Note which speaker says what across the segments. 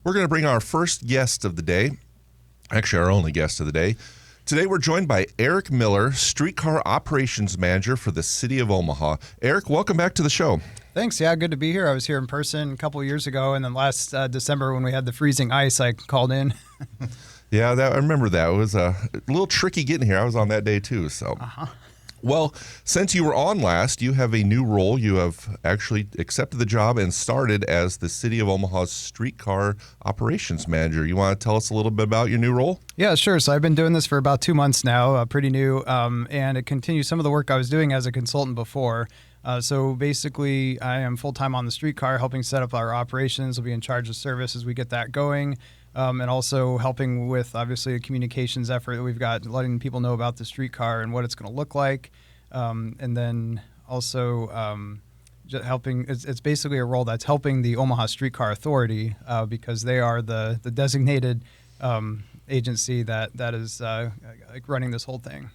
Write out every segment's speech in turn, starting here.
Speaker 1: We're going to bring our first guest of the day, actually our only guest of the day. Today we're joined by Eric Miller, Streetcar Operations Manager for the City of Omaha. Eric, welcome back to the show.
Speaker 2: Thanks. Yeah, good to be here. I was here in person a couple of years ago, and then last December when we had the freezing ice, I called in.
Speaker 1: Yeah, I remember that. It was a little tricky getting here. I was on that day too. So, Well, since you were on last, you have a new role. You have actually accepted the job and started as the City of Omaha's Streetcar Operations Manager. You want to tell us a little bit about your new role?
Speaker 2: Yeah, sure. So I've been doing this for about 2 months now, pretty new, and it continues some of the work I was doing as a consultant before. So basically, I am full-time on the streetcar, helping set up our operations. I'll be in charge of service as we get that going, and also helping with, obviously, a communications effort that we've got, letting people know about the streetcar and what it's going to look like. And then also helping, it's basically a role that's helping the Omaha Streetcar Authority because they are the designated agency that is like running this whole thing.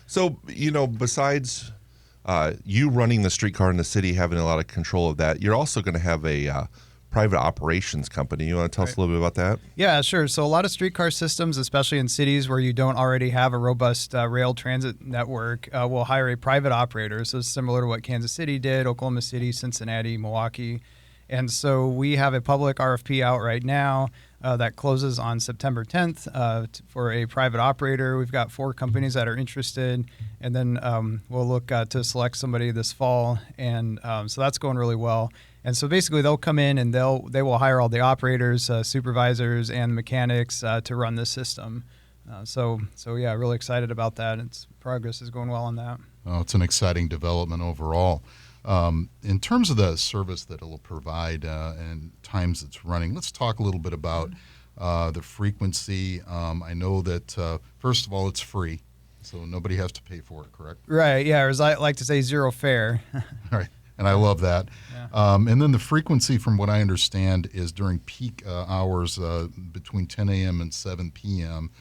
Speaker 1: So, besides you running the streetcar in the city, having a lot of control of that, you're also going to have a private operations company. You want to tell us a little bit about that?
Speaker 2: Yeah, sure. So a lot of streetcar systems, especially in cities where you don't already have a robust rail transit network, will hire a private operator. So similar to what Kansas City did, Oklahoma City, Cincinnati, Milwaukee. And so we have a public RFP out right now that closes on September 10th for a private operator. We've got 4 companies that are interested, and then we'll look to select somebody this fall. And so that's going really well. And so basically they'll come in and they will hire all the operators, supervisors, and mechanics to run this system. So yeah, really excited about that. Progress is going well on that.
Speaker 3: Oh, it's an exciting development overall. In terms of the service that it'll provide and times it's running, let's talk a little bit about the frequency. I know that, first of all, it's free, so nobody has to pay for it, correct?
Speaker 2: Right, yeah, or as I like to say, zero fare.
Speaker 3: All right, and I love that. Yeah. And then the frequency, from what I understand, is during peak hours between 10 a.m. and 7 p.m.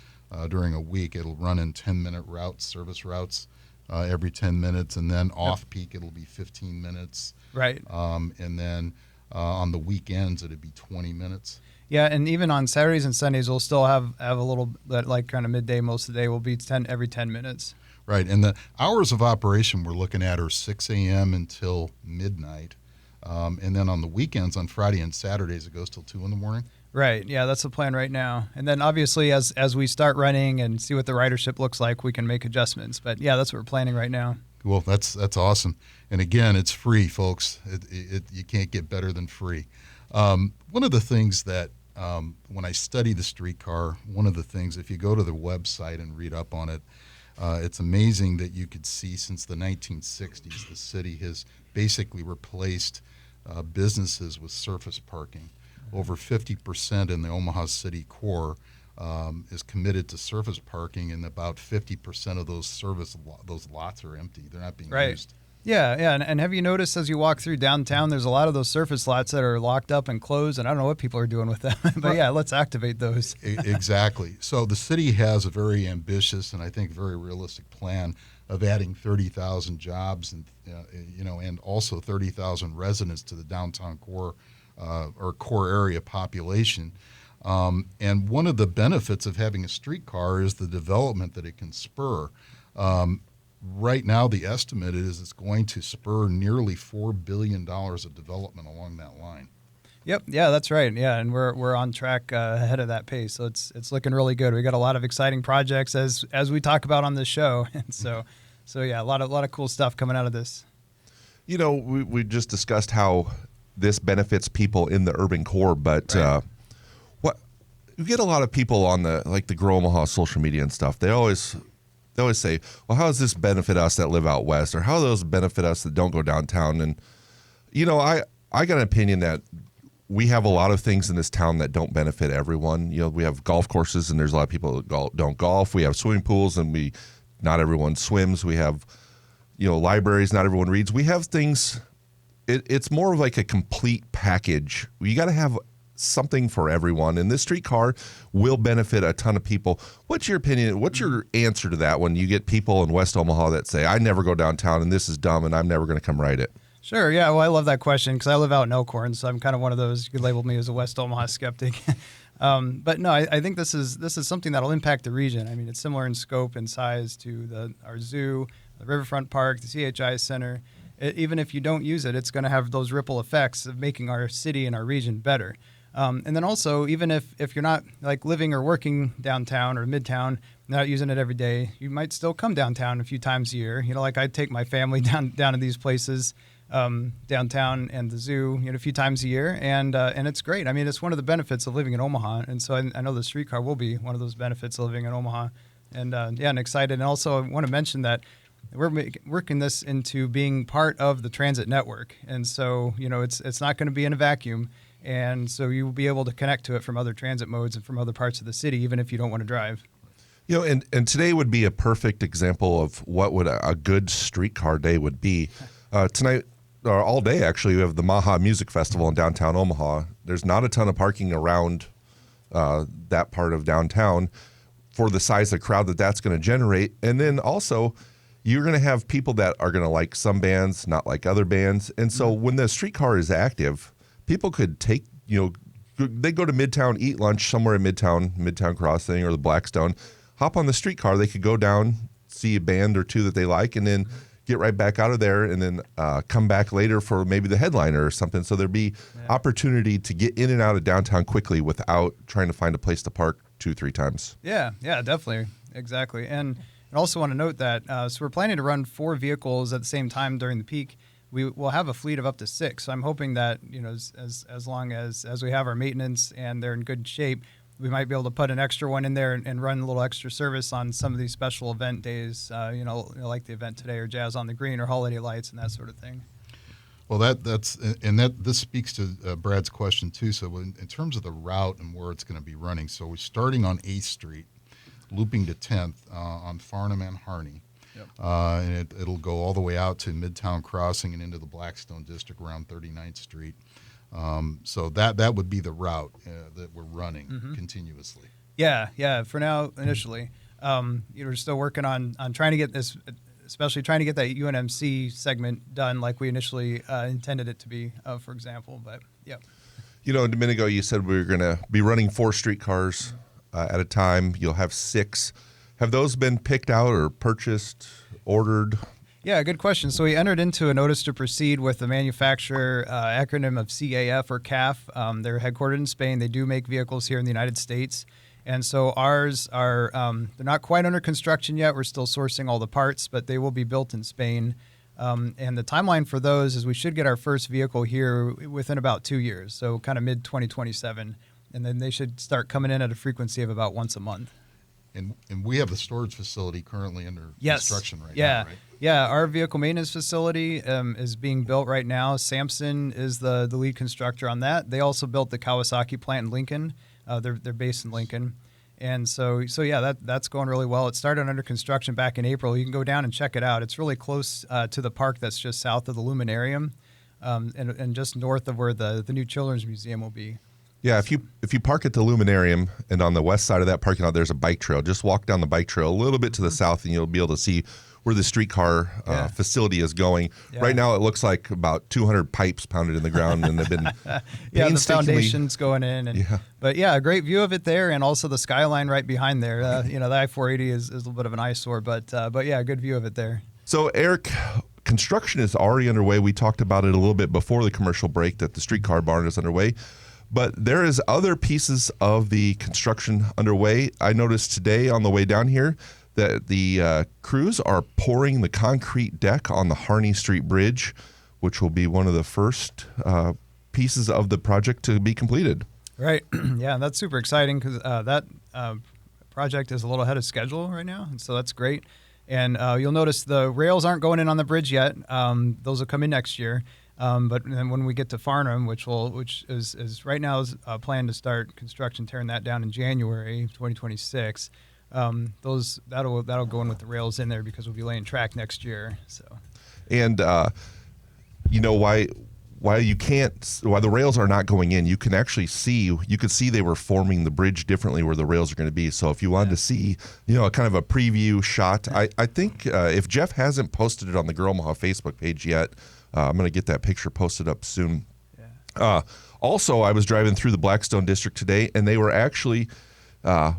Speaker 3: During a week. It'll run in 10-minute routes, service routes. Every 10 minutes, and then off-peak it'll be 15 minutes.
Speaker 2: Right.
Speaker 3: And then on the weekends it'll be 20 minutes.
Speaker 2: Yeah, and even on Saturdays and Sundays we'll still have a little bit, like kind of midday most of the day will be every 10 minutes.
Speaker 3: Right, and the hours of operation we're looking at are 6 a.m. until midnight. And then on the weekends, on Friday and Saturdays, it goes till 2 in the morning.
Speaker 2: Right. Yeah, that's the plan right now. And then obviously as we start running and see what the ridership looks like, we can make adjustments. But yeah, that's what we're planning right now.
Speaker 3: Well, that's awesome. And again, it's free, folks. You can't get better than free. One of the things that when I study the streetcar, one of the things, if you go to the website and read up on it, it's amazing that you could see since the 1960s, the city has basically replaced businesses with surface parking. Over 50% in the Omaha City core is committed to surface parking, and about 50% of those lots are empty. They're not being used.
Speaker 2: Yeah. And have you noticed as you walk through downtown, there's a lot of those surface lots that are locked up and closed, and I don't know what people are doing with them. But yeah, let's activate those.
Speaker 3: Exactly. So the city has a very ambitious and I think very realistic plan of adding 30,000 jobs and also 30,000 residents to the downtown core or core area population. And one of the benefits of having a streetcar is the development that it can spur. Right now, the estimate is it's going to spur nearly $4 billion of development along that line.
Speaker 2: Yep. Yeah, that's right. Yeah, and we're on track ahead of that pace. So it's looking really good. We got a lot of exciting projects as we talk about on this show. And so yeah, a lot of cool stuff coming out of this.
Speaker 1: We just discussed how this benefits people in the urban core, but
Speaker 2: right.
Speaker 1: You get a lot of people on the Grow Omaha social media and stuff. They always say, well, how does this benefit us that live out west, or how do those benefit us that don't go downtown? And I got an opinion that we have a lot of things in this town that don't benefit everyone. We have golf courses, and there's a lot of people that don't golf. We have swimming pools, and not everyone swims. We have libraries, not everyone reads. We have things. It's more of like a complete package. You got to have something for everyone, and this streetcar will benefit a ton of people. What's your opinion? What's your answer to that when you get people in West Omaha that say, I never go downtown and this is dumb and I'm never going to come ride it?
Speaker 2: Sure. Yeah. Well, I love that question because I live out in Elkhorn, so I'm kind of one of those. You could label me as a West Omaha skeptic. But no, I think this is something that'll impact the region. I mean, it's similar in scope and size to our zoo, the Riverfront Park, the CHI Center. Even if you don't use it, it's going to have those ripple effects of making our city and our region better. And then also, even if you're not like living or working downtown or midtown, not using it every day, you might still come downtown a few times a year. You know, like I take my family down to these places, downtown and the zoo, a few times a year, and it's great. I mean, it's one of the benefits of living in Omaha, and so I know the streetcar will be one of those benefits of living in Omaha, and and excited. And also, I want to mention that we're working this into being part of the transit network, and so it's not going to be in a vacuum. And so you will be able to connect to it from other transit modes and from other parts of the city, even if you don't want to drive.
Speaker 1: And today would be a perfect example of what would a good streetcar day would be. Tonight, or all day actually, we have the Maha Music Festival in downtown Omaha. There's not a ton of parking around that part of downtown for the size of crowd that's going to generate. And then also, you're going to have people that are going to like some bands, not like other bands. And so when the streetcar is active, people could take, they go to Midtown, eat lunch somewhere in Midtown Crossing or the Blackstone, hop on the streetcar. They could go down, see a band or two that they like, and then get right back out of there and then come back later for maybe the headliner or something. So there'd be opportunity to get in and out of downtown quickly without trying to find a place to park 2-3 times.
Speaker 2: Yeah, definitely. Exactly. And I also want to note that, so we're planning to run 4 vehicles at the same time during the peak. We will have a fleet of up to 6. So I'm hoping that, as long as we have our maintenance and they're in good shape, we might be able to put an extra one in there and run a little extra service on some of these special event days, like the event today or Jazz on the Green or holiday lights and that sort of thing.
Speaker 3: Well, this speaks to Brad's question too. So in terms of the route and where it's going to be running, so we're starting on 8th Street, looping to 10th on Farnham and Harney. Yep. And it'll go all the way out to Midtown Crossing and into the Blackstone District around 39th Street. So that would be the route that we're running continuously.
Speaker 2: Yeah. For now, initially, we're still working on trying to get this, especially trying to get that UNMC segment done like we initially intended it to be, for example. But yeah.
Speaker 1: A minute ago you said we were going to be running 4 streetcars at a time. You'll have 6. Have those been picked out or purchased, ordered?
Speaker 2: Yeah, good question. So we entered into a notice to proceed with the manufacturer, acronym of CAF or CAF. They're headquartered in Spain. They do make vehicles here in the United States. And so ours are, they're not quite under construction yet. We're still sourcing all the parts, but they will be built in Spain. And the timeline for those is we should get our first vehicle here within about 2 years, so kind of mid-2027. And then they should start coming in at a frequency of about once a month.
Speaker 3: And we have the storage facility currently under construction right now, right?
Speaker 2: Yeah, our vehicle maintenance facility is being built right now. Samson is the lead constructor on that. They also built the Kawasaki plant in Lincoln. They're based in Lincoln. And so yeah, that's going really well. It started under construction back in April. You can go down and check it out. It's really close to the park that's just south of the Luminarium and just north of where the new Children's Museum will be.
Speaker 1: Yeah, if you park at the Luminarium and on the west side of that parking lot, there's a bike trail. Just walk down the bike trail a little bit to the south, and you'll be able to see where the streetcar facility is going. Yeah. Right now, it looks like about 200 pipes pounded in the ground, and they've been
Speaker 2: the foundation's going in. But yeah, a great view of it there, and also the skyline right behind there. The I-480 is a little bit of an eyesore, but yeah, a good view of it there.
Speaker 1: So Eric, construction is already underway. We talked about it a little bit before the commercial break that the streetcar barn is underway. But there is other pieces of the construction underway. I noticed today on the way down here that the crews are pouring the concrete deck on the Harney Street Bridge, which will be one of the first pieces of the project to be completed.
Speaker 2: Right. Yeah, that's super exciting because that project is a little ahead of schedule right now, and so that's great. And you'll notice the rails aren't going in on the bridge yet. Those will come in next year. But then when we get to Farnham, which is right now is planned to start construction, tearing that down in January 2026. That'll go in with the rails in there because we'll be laying track next year. So,
Speaker 1: and why the rails are not going in, you can see they were forming the bridge differently where the rails are going to be. So if you wanted to see, kind of a preview shot, I think if Jeff hasn't posted it on the Girl Omaha Facebook page yet, I'm going to get that picture posted up soon. Also, I was driving through the Blackstone district today, and they were actually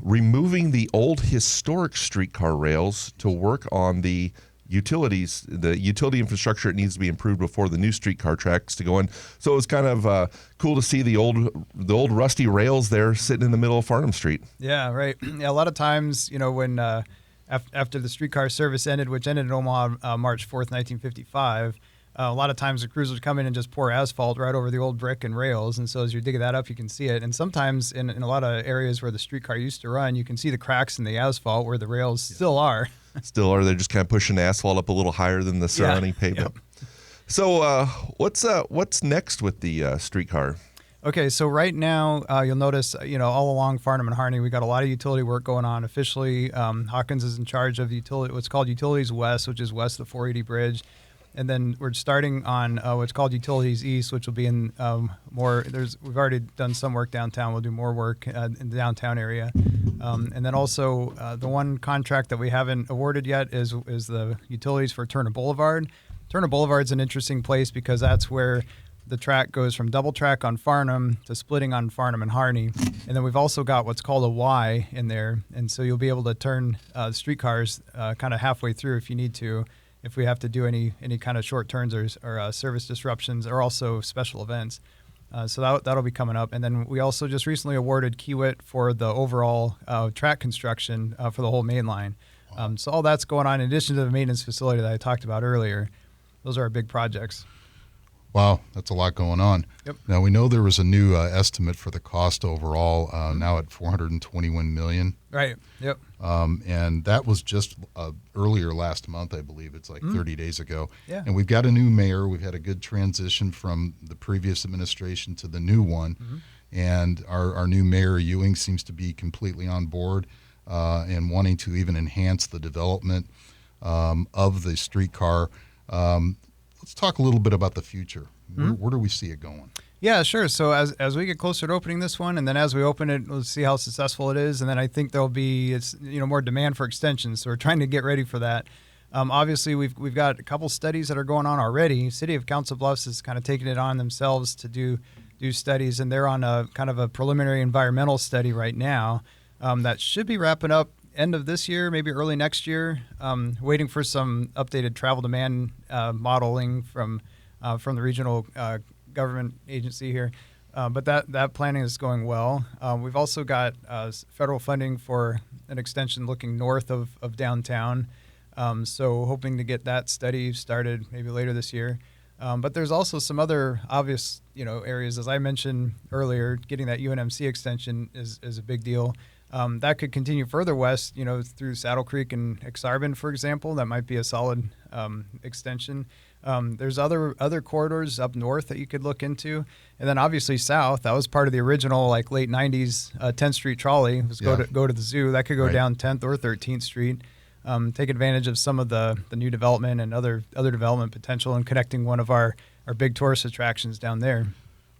Speaker 1: removing the old historic streetcar rails to work on the utilities, the utility infrastructure. It needs to be improved before the new streetcar tracks to go in. So it was kind of cool to see the old rusty rails there sitting in the middle of Farnham Street.
Speaker 2: Yeah, right. Yeah, a lot of times, when after the streetcar service ended, which ended in Omaha March 4th, 1955, a lot of times the crews would come in and just pour asphalt right over the old brick and rails. And so as you're digging that up, you can see it. And sometimes in a lot of areas where the streetcar used to run, you can see the cracks in the asphalt where the rails still are.
Speaker 1: They're just kind of pushing the asphalt up a little higher than the surrounding pavement. Yep. So what's next with the streetcar?
Speaker 2: Okay, so right now you'll notice, all along Farnham and Harney, we got a lot of utility work going on. Officially, Hawkins is in charge of what's called Utilities West, which is west of the 480 bridge. And then we're starting on what's called Utilities East, which will be in more. We've already done some work downtown. We'll do more work in the downtown area. And then also the one contract that we haven't awarded yet is the utilities for Turner Boulevard. Turner Boulevard's an interesting place because that's where the track goes from double track on Farnham to splitting on Farnham and Harney. And then we've also got what's called a Y in there. And so you'll be able to turn streetcars kind of halfway through if you need to, if we have to do any kind of short turns or service disruptions, or also special events. So that'll be coming up. And then we also just recently awarded Kiewit for the overall track construction for the whole main line. So all that's going on in addition to the maintenance facility that I talked about earlier. Those are our big projects.
Speaker 3: Wow, that's a lot going on.
Speaker 2: Yep.
Speaker 3: Now, we know there was a new estimate for the cost overall, now at $421 million.
Speaker 2: Right, yep.
Speaker 3: And that was just earlier last month, I believe. It's like 30 days ago.
Speaker 2: Yeah.
Speaker 3: And we've got a new mayor. We've had a good transition from the previous administration to the new one. And our new mayor, Ewing, seems to be completely on board and wanting to even enhance the development of the streetcar. Let's talk a little bit about the future. Where do we see it going?
Speaker 2: Yeah, sure. So as we get closer to opening this one, and then as we open it, we'll see how successful it is, and then I think there'll be more demand for extensions. So we're trying to get ready for that. Obviously, we've got a couple studies that are going on already. City of Council Bluffs is kind of taking it on themselves to do studies, and they're on a kind of a preliminary environmental study right now that should be wrapping up end of this year, maybe early next year. Waiting for some updated travel demand modeling from the regional government agency here. But that planning is going well. We've also got federal funding for an extension looking north of downtown. So hoping to get that study started maybe later this year. But there's also some other obvious areas. As I mentioned earlier, getting that UNMC extension is a big deal. That could continue further west, through Saddle Creek and Exarban, for example. That might be a solid extension. There's other corridors up north that you could look into. And then obviously south, that was part of the original late 90s 10th Street trolley, was go to the zoo. That could go down 10th or 13th Street. Take advantage of some of the new development and other development potential, and connecting one of our big tourist attractions down there.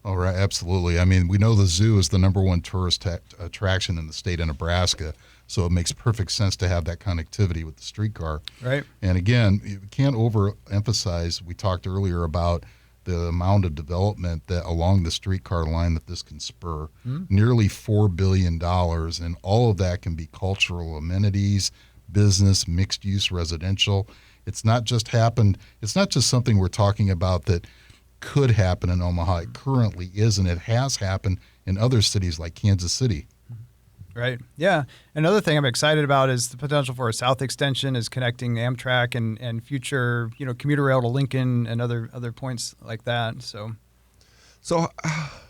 Speaker 3: Oh, right, absolutely. I mean, we know the zoo is the number one tourist attraction in the state of Nebraska, so it makes perfect sense to have that connectivity with the streetcar.
Speaker 2: Right.
Speaker 3: And again, you can't overemphasize, we talked earlier about the amount of development that along the streetcar line that this can spur. Nearly $4 billion, and all of that can be cultural amenities, business, mixed-use residential. It's not just something we're talking about that could happen in Omaha. It currently is, and it has happened in other cities like Kansas City.
Speaker 2: Right. Yeah. Another thing I'm excited about is the potential for a south extension, is connecting Amtrak and future, commuter rail to Lincoln and other points like that. So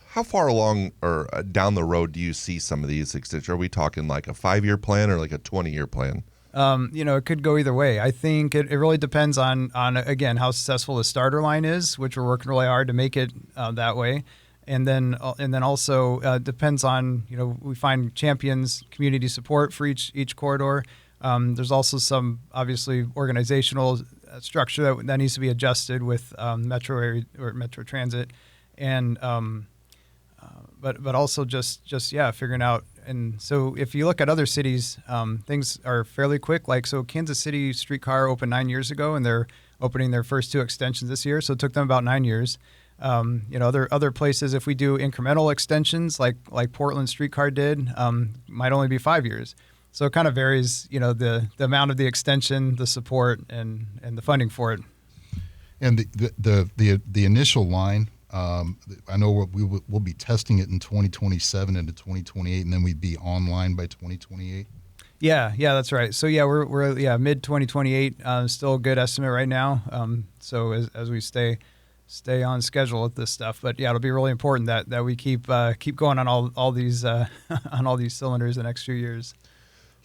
Speaker 2: how far along or down the road do you see some of these extensions? Are we talking like a 5-year plan or like a 20-year plan? It could go either way. I think it really depends on again how successful the starter line is, which we're working really hard to make it that way, and then also depends on we find champions, community support for each corridor. There's also some obviously organizational structure that needs to be adjusted with Metro area or Metro Transit, and but also just figuring out. And so if you look at other cities, things are fairly quick. So Kansas City streetcar opened 9 years ago, and they're opening their first 2 extensions this year. So it took them about 9 years. Other places, if we do incremental extensions like Portland Streetcar did, might only be 5 years. So it kind of varies, the amount of the extension, the support, and the funding for it.
Speaker 3: And the initial line, I know we'll be testing it in 2027 into 2028, and then we'd be online by 2028.
Speaker 2: Yeah, that's right. So we're mid 2028, still a good estimate right now. So as we stay on schedule with this stuff, but it'll be really important that we keep going on all these on all these cylinders the next few years.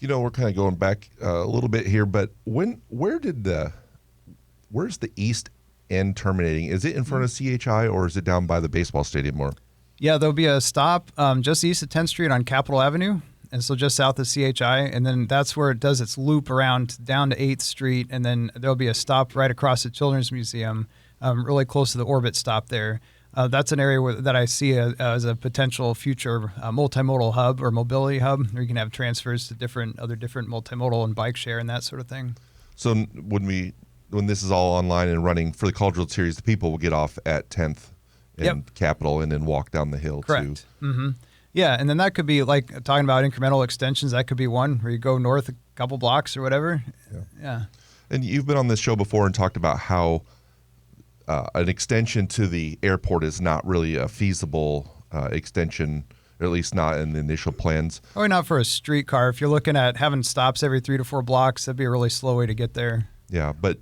Speaker 1: We're kind of going back a little bit here, but where's the east end terminating? Is it in front of CHI or is it down by the baseball stadium more?
Speaker 2: Yeah, there'll be a stop just east of 10th Street on Capitol Avenue, and so just south of CHI, and then that's where it does its loop around down to 8th Street, and then there'll be a stop right across the Children's Museum, really close to the Orbit stop there. That's an area that I see as a potential future multimodal hub or mobility hub, where you can have transfers to other different multimodal and bike share and that sort of thing.
Speaker 1: So when this is all online and running for the cultural series, the people will get off at 10th and Capitol and then walk down the hill.
Speaker 2: Correct. Mm-hmm. Yeah, and then that could be like talking about incremental extensions. That could be one where you go north a couple blocks or whatever. Yeah.
Speaker 1: And you've been on this show before and talked about how an extension to the airport is not really a feasible extension, or at least not in the initial plans.
Speaker 2: Probably not for a streetcar. If you're looking at having stops every 3 to 4 blocks, that'd be a really slow way to get there.
Speaker 1: Yeah, but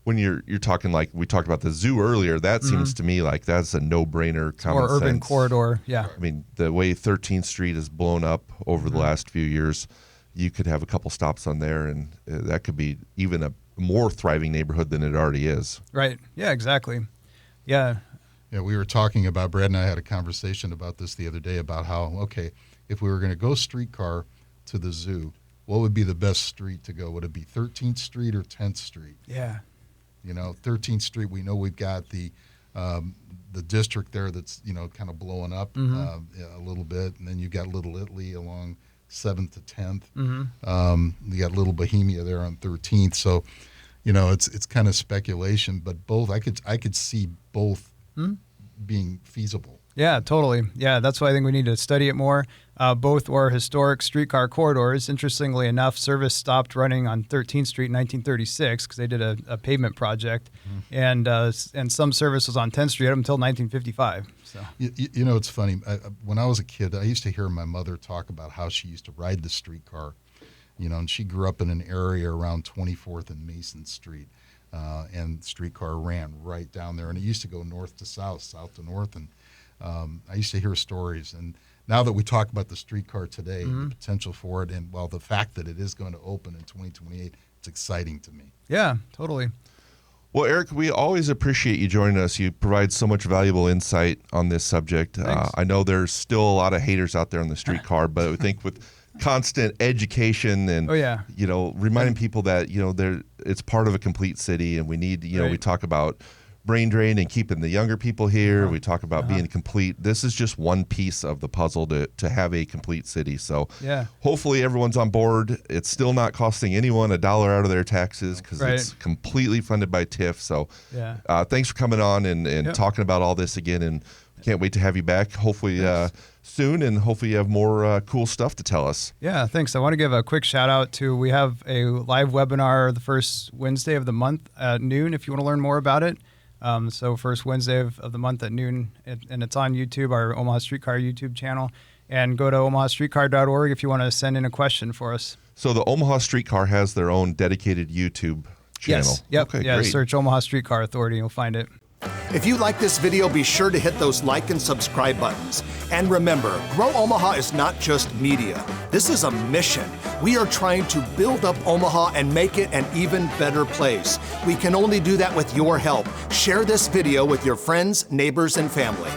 Speaker 1: when you're talking like we talked about the zoo earlier, that seems to me like that's a no-brainer. Common
Speaker 2: or urban
Speaker 1: sense.
Speaker 2: Corridor, yeah.
Speaker 1: I mean, the way 13th Street has blown up over the last few years, you could have a couple stops on there, and that could be even a more thriving neighborhood than it already is.
Speaker 2: Right. Yeah, exactly. Yeah.
Speaker 3: Yeah, we were talking about, Brad and I had a conversation about this the other day about how, okay, if we were going to go streetcar to the zoo, what would be the best street to go? Would it be 13th Street or 10th Street?
Speaker 2: Yeah.
Speaker 3: 13th Street, we know we've got the district there that's, kind of blowing up a little bit. And then you've got Little Italy along 7th to 10th. You got Little Bohemia there on 13th. So, it's kind of speculation, but both, I could see both being feasible.
Speaker 2: Yeah, totally. Yeah, that's why I think we need to study it more. Both were historic streetcar corridors. Interestingly enough, service stopped running on 13th Street in 1936 because they did a pavement project, and some service was on 10th Street up until 1955. So
Speaker 3: it's funny. When I was a kid, I used to hear my mother talk about how she used to ride the streetcar, and she grew up in an area around 24th and Mason Street, and the streetcar ran right down there, and it used to go north to south, south to north, and I used to hear stories, and now that we talk about the streetcar today, the potential for it, and the fact that it is going to open in 2028, it's exciting to me.
Speaker 2: Yeah, totally.
Speaker 1: Well, Eric, we always appreciate you joining us. You provide so much valuable insight on this subject. I know there's still a lot of haters out there on the streetcar, but I think with constant education and reminding people that it's part of a complete city, and we need we talk about brain drain and keeping the younger people here. We talk about being complete. This is just one piece of the puzzle to have a complete city. So hopefully everyone's on board. It's still not costing anyone $1 out of their taxes because it's completely funded by TIF. So thanks for coming on and talking about all this again, and can't wait to have you back hopefully soon, and hopefully you have more cool stuff to tell us. Yeah,
Speaker 2: thanks. I want to give a quick shout out to, we have a live webinar the first Wednesday of the month at noon if you want to learn more about it. So first Wednesday of the month at noon, and it's on YouTube, our Omaha Streetcar YouTube channel, and go to omahastreetcar.org if you want to send in a question for us.
Speaker 1: So the Omaha Streetcar has their own dedicated YouTube channel.
Speaker 2: Yes. Yep. Okay, great. Search Omaha Streetcar Authority, you'll find it.
Speaker 4: If you like this video, be sure to hit those like and subscribe buttons. And remember, Grow Omaha is not just media. This is a mission. We are trying to build up Omaha and make it an even better place. We can only do that with your help. Share this video with your friends, neighbors, and family.